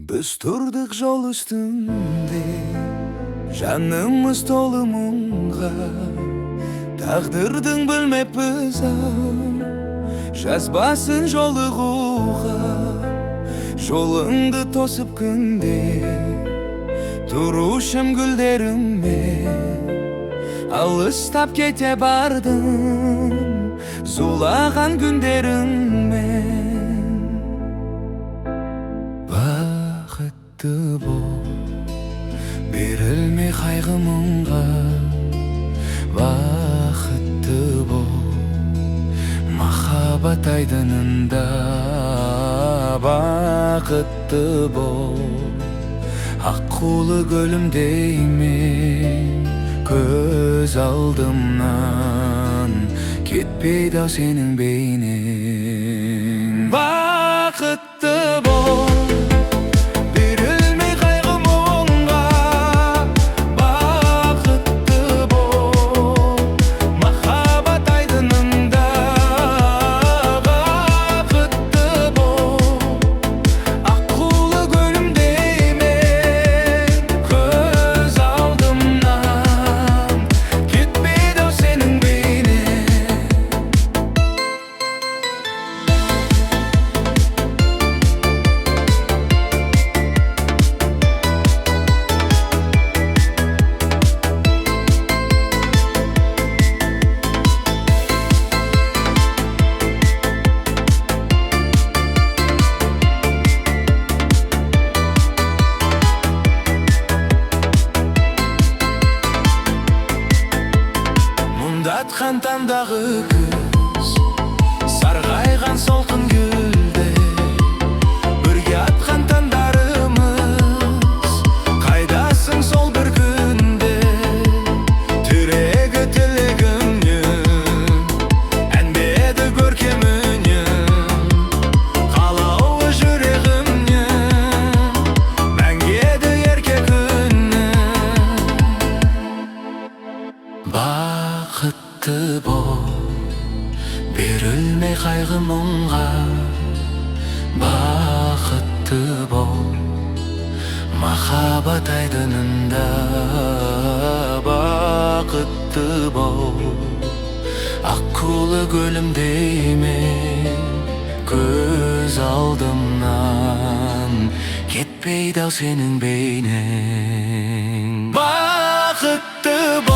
Biz turduk yol üstünde, canımız dolu munga. Taqdirdin bilmepmiz жазбасын жолығуға. Жолыңды тосып күнде тұрушым гүлдеріммен, алыстап кете бардың зулаған күндеріммен. Бақытты бол, берілмей қайғы мұңға. Бақытты бол, махаббат айдынында. Бақытты бол, аққулы көлімдеймен, көз алдымнан кетпейді ау сенің бейнең. Бақытты бол, атқан таңдағы күз, сарғайған солқын гүлде, бірге атқан таңдарымыз. Қайдасың сол бір күнде, түрегі тілегімнің, әнбеді көркем үнің, қалауы жүрегімнің, мәңгеді ерке күнің. Бақытты бол, берілмей қайғы мұңға. Бақытты бол, махаббат айдынында. Бақытты бол, аққулы көлімдеймен, көз алдымнан кетпейді ау сенің бейнең. Бақытты бол.